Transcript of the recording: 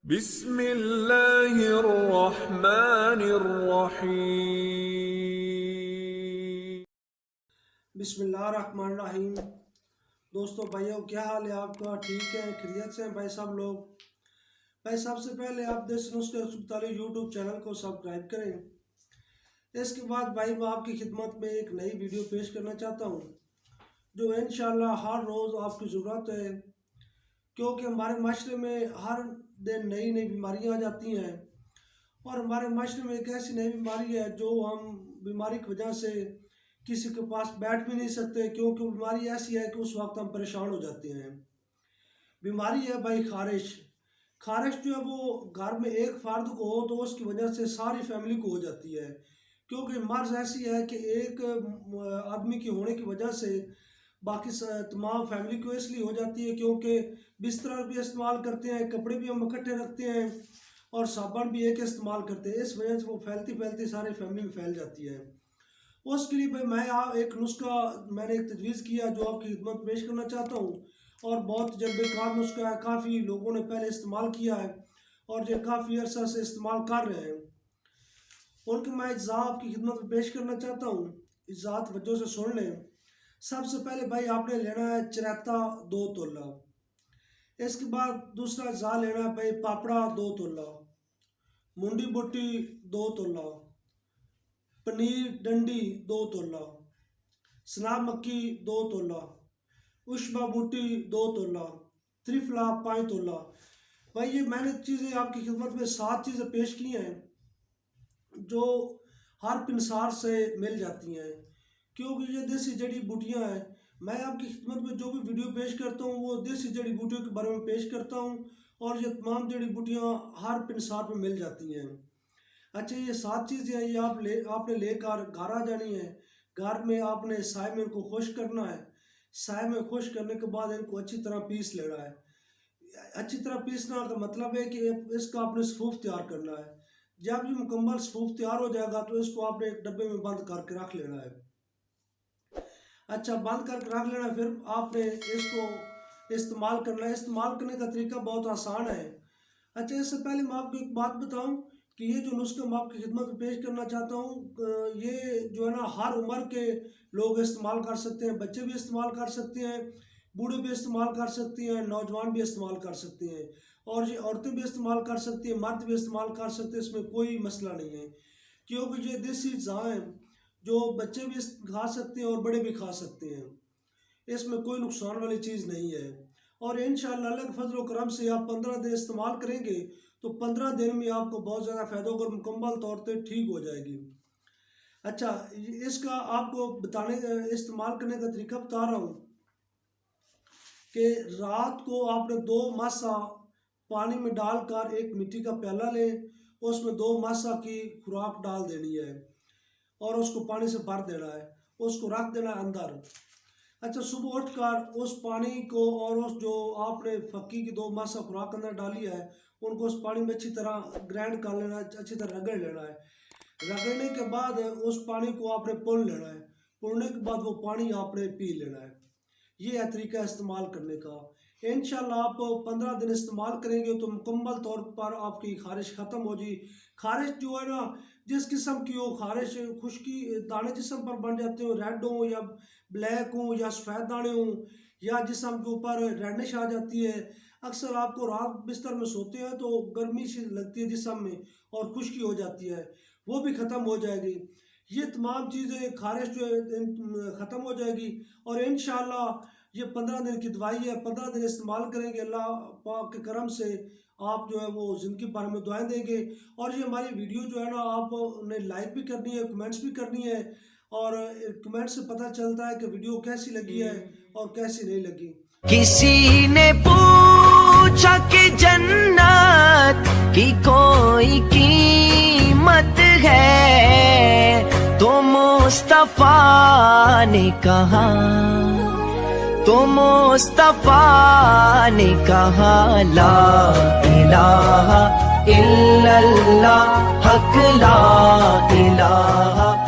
بسم اللہ الرحمن الرحیم۔ بسم اللہ الرحمن الرحیم۔ دوستو بھائیو، کیا حال ہے آپ کا؟ ٹھیک ہے؟ خیریت سے ہیں بھائی سب لوگ؟ بھائی سب سے پہلے آپ دیسی نسخے ہسپتالی یوٹیوب چینل کو سبسکرائب کریں۔ اس کے بعد بھائی میں آپ کی خدمت میں ایک نئی ویڈیو پیش کرنا چاہتا ہوں جو انشاءاللہ ہر روز آپ کی ضرورت ہے، کیونکہ ہمارے معاشرے میں ہر دن نئی نئی بیماریاں آ جاتی ہیں، اور ہمارے معاشرے میں ایک ایسی نئی بیماری ہے جو ہم بیماری کی وجہ سے کسی کے پاس بیٹھ بھی نہیں سکتے، کیونکہ بیماری ایسی ہے کہ اس وقت ہم پریشان ہو جاتے ہیں۔ بیماری ہے بھائی خارش۔ خارش جو ہے وہ گھر میں ایک فرد کو ہو تو اس کی وجہ سے ساری فیملی کو ہو جاتی ہے، کیونکہ مرض ایسی ہے کہ ایک آدمی کی ہونے کی وجہ سے باقی تمام فیملی کو اس لیے ہو جاتی ہے، کیونکہ بستر بھی استعمال کرتے ہیں، کپڑے بھی ہم اکٹھے رکھتے ہیں اور صابن بھی ایک استعمال کرتے ہیں، اس وجہ سے وہ پھیلتی سارے فیملی میں پھیل جاتی ہے۔ اس کے لیے بھائی میں ایک نسخہ میں نے ایک تجویز کیا جو آپ کی خدمت پیش کرنا چاہتا ہوں، اور بہت تجربے کار نسخہ ہے، کافی لوگوں نے پہلے استعمال کیا ہے اور یہ کافی عرصہ سے استعمال کر رہے ہیں، ان کے میں اجزاء آپ کی خدمت میں پیش کرنا چاہتا ہوں۔ اجزاء توجہ سے سن لیں۔ سب سے پہلے بھائی آپ نے لینا ہے چریتا 2 تولہ، اس کے بعد دوسرا اجزاء لینا ہے بھائی پاپڑا 2 تولہ، منڈی بوٹی 2 تولہ، پنیر ڈنڈی 2 تولہ، سنا مکی 2 تولہ، اشبا بوٹی 2 تولہ، تریفلا 5 تولہ۔ بھائی یہ میں نے چیزیں آپ کی خدمت میں 7 چیزیں پیش کی ہیں جو ہر پنسار سے مل جاتی ہیں، کیونکہ یہ دیسی جڑی بوٹیاں ہیں۔ میں آپ کی خدمت میں جو بھی ویڈیو پیش کرتا ہوں وہ دیسی جڑی بوٹیوں کے بارے میں پیش کرتا ہوں، اور یہ تمام جڑی بوٹیاں ہر پنسار میں مل جاتی ہیں۔ اچھا، یہ 7 چیزیں ہیں، یہ آپ نے لے کر گھر آ جانی ہے۔ گھر میں آپ نے سائے میں ان کو خشک کرنا ہے۔ سائے میں خشک کرنے کے بعد ان کو اچھی طرح پیس لینا ہے۔ اچھی طرح پیسنا کا مطلب ہے کہ اس کا آپ نے صفوف تیار کرنا ہے۔ جب یہ مکمل صفوف تیار ہو جائے گا تو اس کو آپ نے ایک ڈبے میں بند کر کے رکھ لینا ہے۔ اچھا، بند کر کے رکھ لینا ہے، پھر آپ نے اس کو استعمال کرنا ہے۔ استعمال کرنے کا طریقہ بہت آسان ہے۔ اچھا، اس سے پہلے میں آپ کو ایک بات بتاؤں کہ یہ جو نسخہ میں آپ کی خدمت میں پیش کرنا چاہتا ہوں، یہ جو ہے نا ہر عمر کے لوگ استعمال کر سکتے ہیں، بچے بھی استعمال کر سکتے ہیں، بوڑھے بھی استعمال کر سکتے ہیں، نوجوان بھی استعمال کر سکتے ہیں، اور یہ عورتیں بھی استعمال کر سکتی ہیں، مرد بھی استعمال کر سکتے ہیں، اس میں کوئی مسئلہ نہیں ہے، کیونکہ یہ دیسی اجزاء ہیں جو بچے بھی کھا سکتے ہیں اور بڑے بھی کھا سکتے ہیں، اس میں کوئی نقصان والی چیز نہیں ہے۔ اور انشاءاللہ اللہ کے فضل و کرم سے آپ 15 دن استعمال کریں گے تو 15 دن میں آپ کو بہت زیادہ فائدہ ہوگا اور مکمل طور پہ ٹھیک ہو جائے گی۔ اچھا، اس کا آپ کو استعمال کرنے کا طریقہ بتا رہا ہوں کہ رات کو آپ نے 2 ماسہ پانی میں ڈال کر ایک مٹی کا پیالہ لیں، اس میں 2 ماسہ کی خوراک ڈال دینی ہے اور اس کو پانی سے بھر دینا ہے، اس کو رکھ دینا ہے اندر۔ اچھا، صبح اٹھ کر اس پانی کو اور اس جو آپ نے فکی کی 2 ماسہ خوراک اندر ڈالی ہے ان کو اس پانی میں اچھی طرح گرینڈ کر لینا ہے، اچھی طرح رگڑ لینا ہے۔ رگڑنے کے بعد اس پانی کو آپ نے پون لینا ہے، پوننے کے بعد وہ پانی آپ نے پی لینا ہے۔ یہ ہے طریقہ استعمال کرنے کا۔ انشاءاللہ آپ 15 دن استعمال کریں گے تو مکمل طور پر آپ کی خارش ختم ہو جی۔ خارش جو ہے نا جس قسم کی ہو، خارش خشکی دانے جسم پر بن جاتے ہوں، ریڈ ہوں یا بلیک ہوں یا سفید دانے ہوں، یا جسم کے اوپر ریڈنش آ جاتی ہے، اکثر آپ کو رات بستر میں سوتے ہیں تو گرمی سی لگتی ہے جسم میں اور خشکی ہو جاتی ہے، وہ بھی ختم ہو جائے گی۔ یہ تمام چیزیں خارش جو ہے ختم ہو جائے گی، اور انشاءاللہ یہ 15 دن کی دوائی ہے، 15 دن استعمال کریں گے، اللہ پاک کے کرم سے آپ جو ہے وہ زندگی بھر میں دعائیں دیں گے۔ اور یہ ہماری ویڈیو جو ہے نا آپ نے لائک بھی کرنی ہے، کمنٹس بھی کرنی ہے، اور کمنٹ سے پتہ چلتا ہے کہ ویڈیو کیسی لگی ہے اور کیسی نہیں لگی۔ کسی نے پوچھا کہ جنت کی کوئی قیمت ہے تو مصطفیٰ نے کہا، تو مصطفیٰ نے کہا لا الہ الا اللہ، حق لا الہ